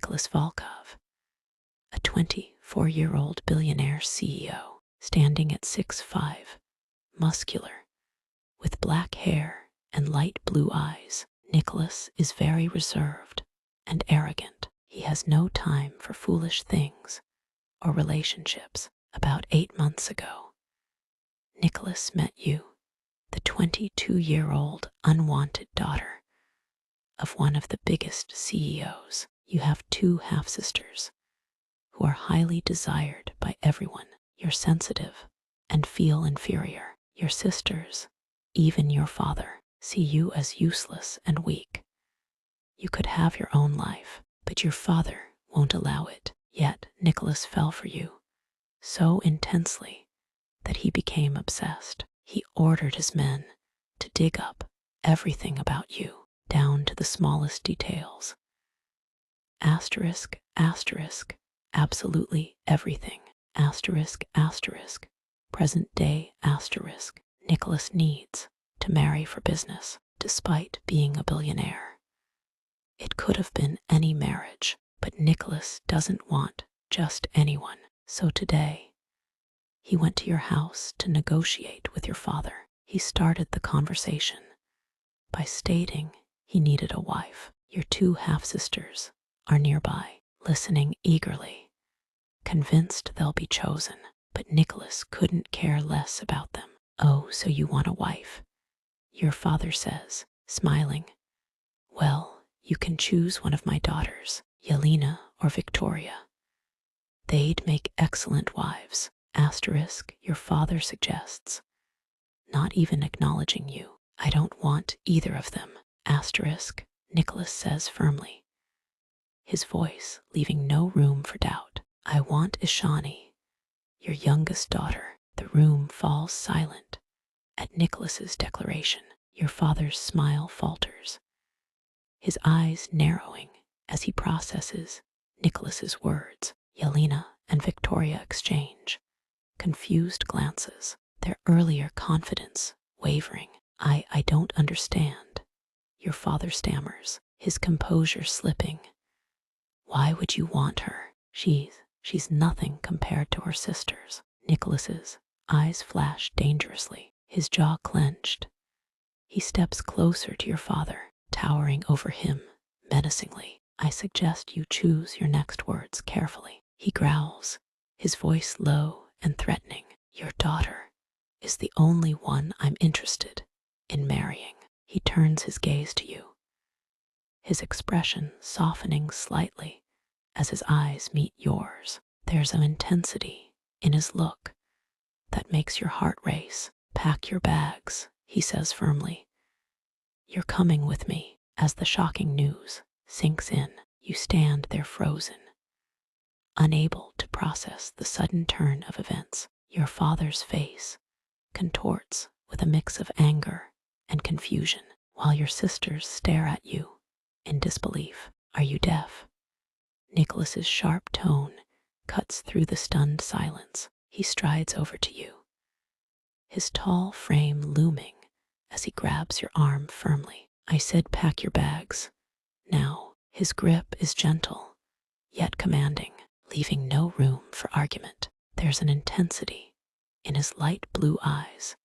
Nicholas Volkov, a 24-year-old billionaire CEO, standing at 6'5", muscular, with black hair and light blue eyes. Nicholas is very reserved and arrogant. He has no time for foolish things or relationships. About 8 months ago, Nicholas met you, the 22-year-old unwanted daughter of one of the biggest CEOs. You have 2 half-sisters who are highly desired by everyone. You're sensitive and feel inferior. Your sisters, even your father, see you as useless and weak. You could have your own life, but your father won't allow it. Yet Nicholas fell for you so intensely that he became obsessed. He ordered his men to dig up everything about you, down to the smallest details. Asterisk, asterisk, absolutely everything. Asterisk, asterisk, present day asterisk. Nicholas needs to marry for business, despite being a billionaire. It could have been any marriage, but Nicholas doesn't want just anyone. So today, he went to your house to negotiate with your father. He started the conversation by stating he needed a wife. Your 2 half-sisters are nearby, listening eagerly, convinced they'll be chosen, but Nicholas couldn't care less about them. Oh, so you want a wife? Your father says, smiling. Well, you can choose one of my daughters, Yelena or Victoria. They'd make excellent wives. Asterisk, your father suggests, not even acknowledging you. I don't want either of them. Asterisk, Nicholas says firmly, his voice leaving no room for doubt. I want Ishani, your youngest daughter. The room falls silent at Nicholas's declaration. Your father's smile falters, his eyes narrowing as he processes Nicholas's words. Yelena and Victoria exchange confused glances, their earlier confidence wavering. I don't understand, your father stammers, his composure slipping. Why would you want her? She's nothing compared to her sisters. Nicholas's eyes flash dangerously, his jaw clenched. He steps closer to your father, towering over him menacingly. I suggest you choose your next words carefully. He growls, his voice low and threatening. Your daughter is the only one I'm interested in marrying. He turns his gaze to you, his expression softening slightly as his eyes meet yours. There's an intensity in his look that makes your heart race. Pack your bags, he says firmly. You're coming with me. As the shocking news sinks in, you stand there frozen, unable to process the sudden turn of events. Your father's face contorts with a mix of anger and confusion, while your sisters stare at you in disbelief. Are you deaf? Nicholas's sharp tone cuts through the stunned silence. He strides over to you, his tall frame looming as he grabs your arm firmly. I said pack your bags. Now, his grip is gentle, yet commanding, leaving no room for argument. There's an intensity in his light blue eyes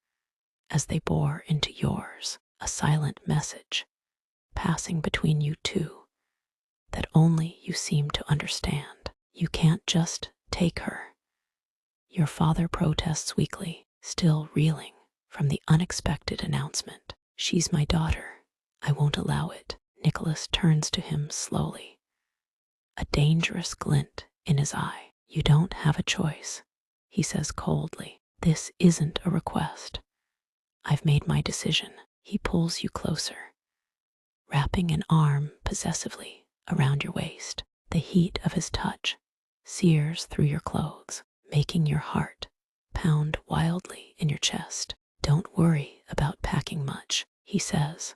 as they bore into yours, a silent message passing between you two that only you seem to understand. You can't just take her. Your father protests weakly, still reeling from the unexpected announcement. She's my daughter. I won't allow it. Nicholas turns to him slowly, a dangerous glint in his eye. You don't have a choice, he says coldly. This isn't a request. I've made my decision. He pulls you closer, wrapping an arm possessively around your waist. The heat of his touch sears through your clothes, making your heart pound wildly in your chest. Don't worry about packing much, he says,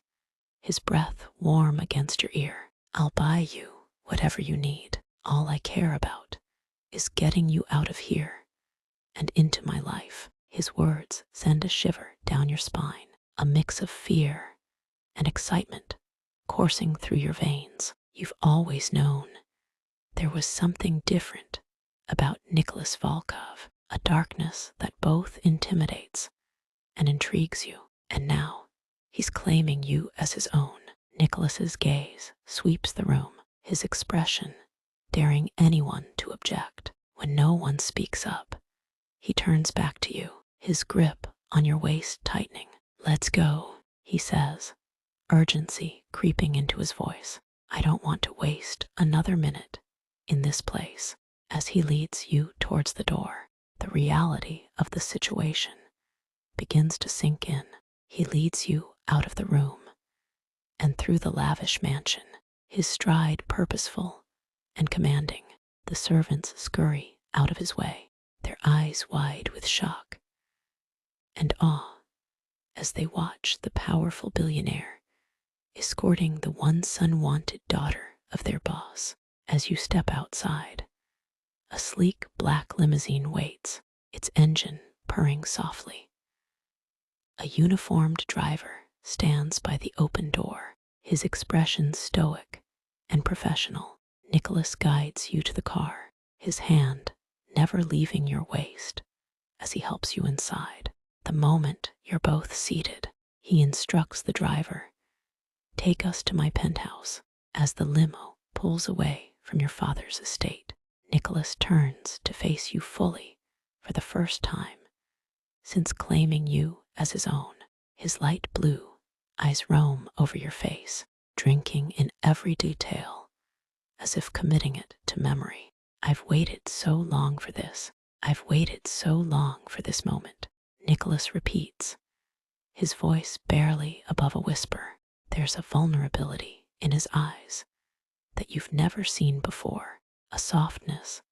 his breath warm against your ear. I'll buy you whatever you need. All I care about is getting you out of here and into my life. His words send a shiver down your spine, a mix of fear and excitement coursing through your veins. You've always known There was something different about Nicholas Volkov, a darkness that both intimidates and intrigues you. And now, he's claiming you as his own. Nicholas's gaze sweeps the room, his expression daring anyone to object. When no one speaks up, he turns back to you, his grip on your waist tightening. "Let's go," he says, urgency creeping into his voice. "I don't want to waste another minute in this place." As he leads you towards the door, the reality of the situation begins to sink in. He leads you out of the room and through the lavish mansion, his stride purposeful and commanding. The servants scurry out of his way, their eyes wide with shock and awe as they watch the powerful billionaire escorting the once unwanted daughter of their boss. As you step outside, a sleek black limousine waits, its engine purring softly. A uniformed driver stands by the open door, his expression stoic and professional. Nicholas guides you to the car, his hand never leaving your waist as he helps you inside. The moment you're both seated, he instructs the driver, "Take us to my penthouse." As the limo pulls away from your father's estate, Nicholas turns to face you fully for the first time since claiming you as his own. His light blue eyes roam over your face, drinking in every detail as if committing it to memory. "I've waited so long for this. I've waited so long for this moment," Nicholas repeats, his voice barely above a whisper. There's a vulnerability in his eyes that you've never seen before, a softness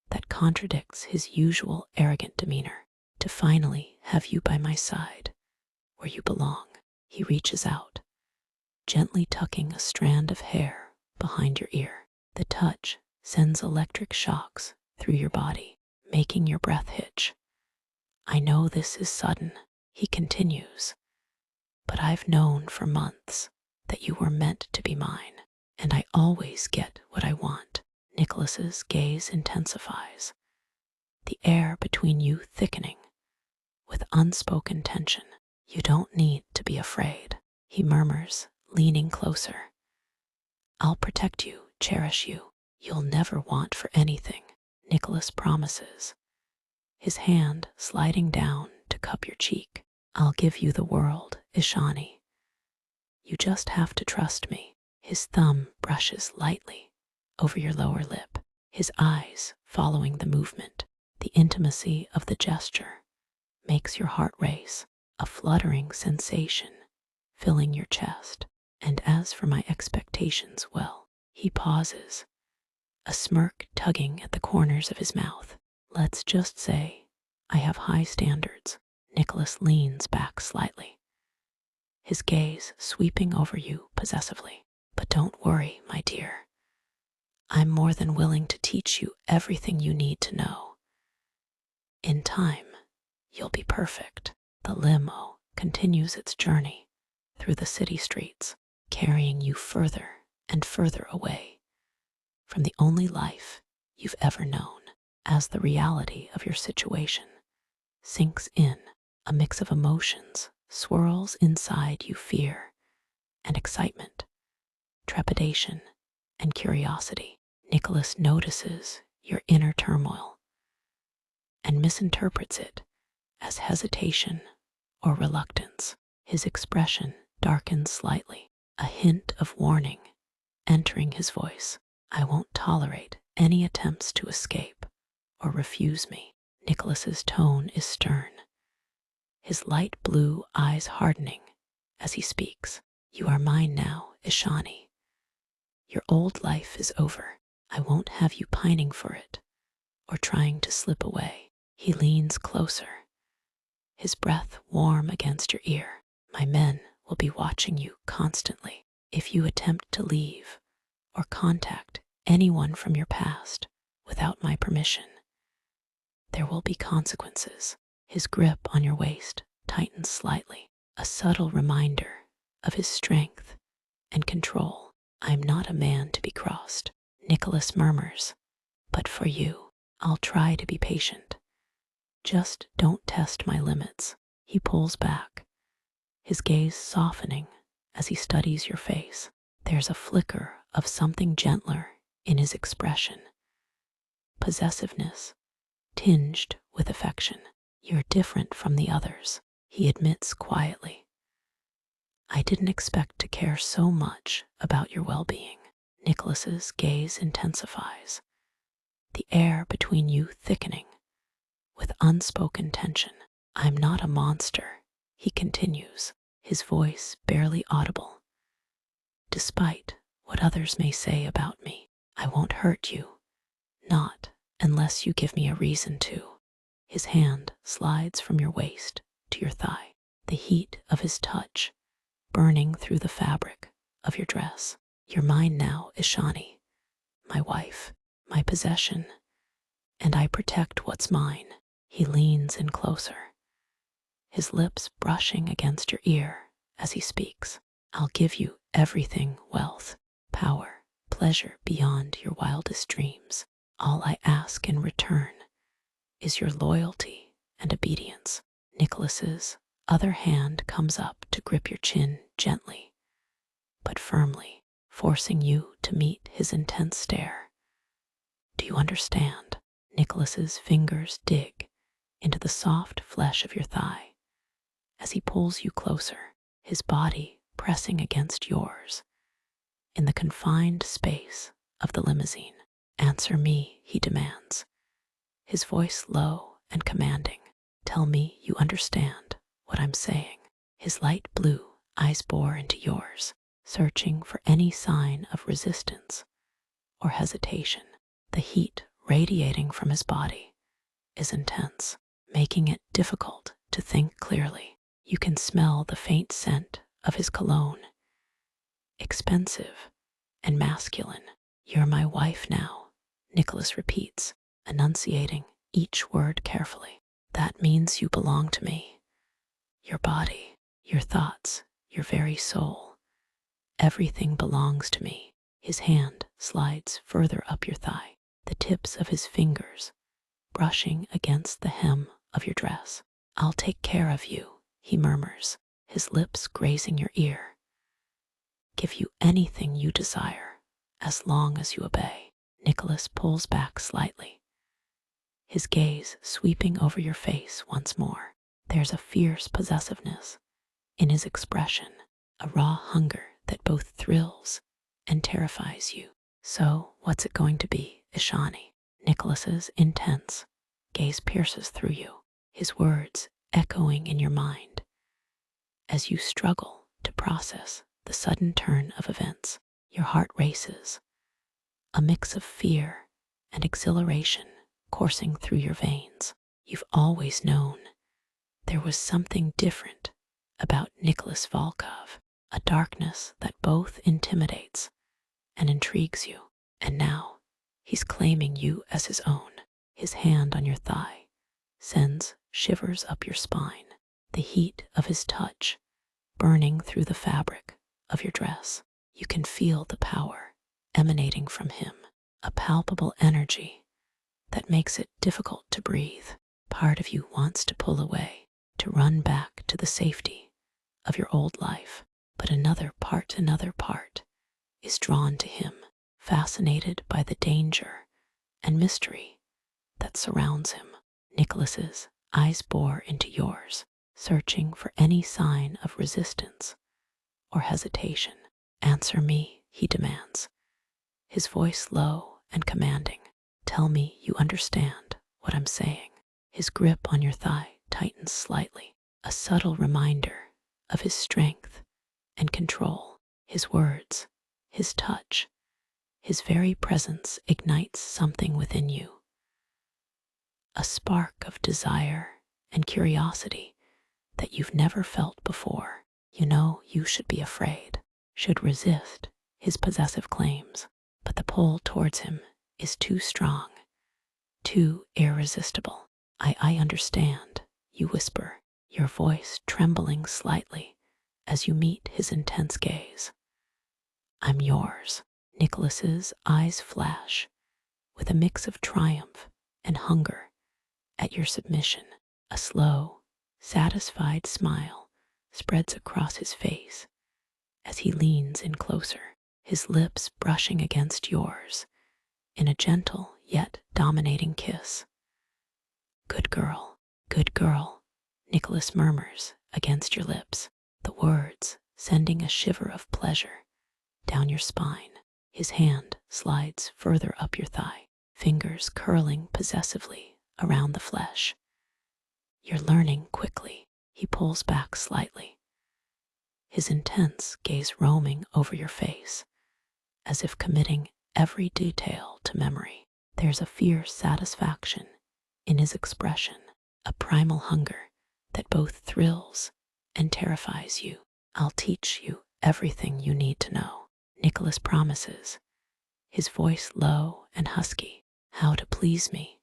that contradicts his usual arrogant demeanor. "To finally have you by my side, where you belong." He reaches out, gently tucking a strand of hair behind your ear. The touch sends electric shocks through your body, making your breath hitch. "I know this is sudden," he continues, "but I've known for months that you were meant to be mine, and I always get what I want." Nicholas's gaze intensifies, the air between you thickening with unspoken tension. "You don't need to be afraid," he murmurs, leaning closer. "I'll protect you, cherish you. You'll never want for anything," Nicholas promises, his hand sliding down to cup your cheek. "I'll give you the world, Ishani. You just have to trust me." His thumb brushes lightly over your lower lip, his eyes following the movement. The intimacy of the gesture makes your heart race, a fluttering sensation filling your chest. "And as for my expectations, well," he pauses, a smirk tugging at the corners of his mouth. "Let's just say I have high standards." Nicholas leans back slightly, his gaze sweeping over you possessively. "But don't worry, my dear. I'm more than willing to teach you everything you need to know. In time, you'll be perfect." The limo continues its journey through the city streets, carrying you further and further away from the only life you've ever known. As the reality of your situation sinks in, a mix of emotions swirls inside you: fear and excitement, trepidation and curiosity. Nicholas notices your inner turmoil and misinterprets it as hesitation or reluctance. His expression darkens slightly, a hint of warning entering his voice. "I won't tolerate any attempts to escape or refuse me." Nicholas's tone is stern, his light blue eyes hardening as he speaks. "You are mine now, Ishani. Your old life is over. I won't have you pining for it or trying to slip away." He leans closer, his breath warm against your ear. "My men will be watching you constantly. If you attempt to leave or contact anyone from your past without my permission, there will be consequences." His grip on your waist tightens slightly, a subtle reminder of his strength and control. "I'm not a man to be crossed." Nicholas murmurs. But for you, I'll try to be patient. Just don't test my limits. He pulls back, his gaze softening as he studies your face. There's a flicker of something gentler in his expression, possessiveness tinged with affection. You're different from the others, he admits quietly. I didn't expect to care so much about your well-being. Nicholas's gaze intensifies, the air between you thickening with unspoken tension. I'm not a monster, he continues, his voice barely audible. Despite what others may say about me, I won't hurt you. Not unless you give me a reason to. His hand slides from your waist to your thigh, the heat of his touch burning through the fabric of your dress. You're mine now, Ishani, my wife, my possession, and I protect what's mine. He leans in closer, his lips brushing against your ear as he speaks. I'll give you everything: wealth, power, pleasure beyond your wildest dreams. All I ask in return is your loyalty and obedience. Nicholas's other hand comes up to grip your chin gently, but firmly, forcing you to meet his intense stare. Do you understand? Nicholas's fingers dig into the soft flesh of your thigh as he pulls you closer, his body pressing against yours in the confined space of the limousine. Answer me, he demands, his voice low and commanding. Tell me you understand what I'm saying. His light blue eyes bore into yours, searching for any sign of resistance or hesitation. The heat radiating from his body is intense, making it difficult to think clearly. You can smell the faint scent of his cologne, expensive and masculine. You're my wife now, Nicholas repeats, enunciating each word carefully. That means you belong to me. Your body, your thoughts, your very soul. Everything belongs to me. His hand slides further up your thigh, the tips of his fingers brushing against the hem of your dress. I'll take care of you, he murmurs, his lips grazing your ear. Give you anything you desire, as long as you obey. Nicholas pulls back slightly, his gaze sweeping over your face once more. There's a fierce possessiveness in his expression, a raw hunger that both thrills and terrifies you. So, what's it going to be, Ishani? Nicholas's intense gaze pierces through you, his words echoing in your mind as you struggle to process the sudden turn of events. Your heart races, a mix of fear and exhilaration coursing through your veins. You've always known there was something different about Nicholas Volkov, a darkness that both intimidates and intrigues you. And now he's claiming you as his own. His hand on your thigh sends shivers up your spine, the heat of his touch burning through the fabric of your dress. You can feel the power emanating from him, a palpable energy that makes it difficult to breathe. Part of you wants to pull away, to run back to the safety of your old life, but another part is drawn to him, fascinated by the danger and mystery that surrounds him. Nicholas's eyes bore into yours, searching for any sign of resistance or hesitation. Answer me, he demands, his voice low and commanding. Tell me you understand what I'm saying. His grip on your thigh tightens slightly, a subtle reminder of his strength and control. His words, his touch, his very presence ignites something within you, a spark of desire and curiosity that you've never felt before. You know you should be afraid, should resist his possessive claims, but the pull towards him is too strong, too irresistible. I understand, you whisper, your voice trembling slightly as you meet his intense gaze. I'm yours. Nicholas's eyes flash with a mix of triumph and hunger at your submission. A slow, satisfied smile spreads across his face as he leans in closer, his lips brushing against yours in a gentle yet dominating kiss. Good girl, Nicholas murmurs against your lips, the words sending a shiver of pleasure down your spine. His hand slides further up your thigh, fingers curling possessively around the flesh. You're learning quickly. He pulls back slightly, his intense gaze roaming over your face, as if committing every detail to memory. There's a fierce satisfaction in his expression, a primal hunger that both thrills and terrifies you. I'll teach you everything you need to know, Nicholas promises, his voice low and husky. How to please me,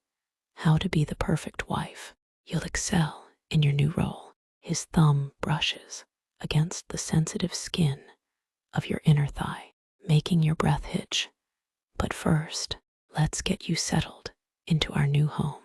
how to be the perfect wife. You'll excel in your new role. His thumb brushes against the sensitive skin of your inner thigh, making your breath hitch. But first, let's get you settled into our new home.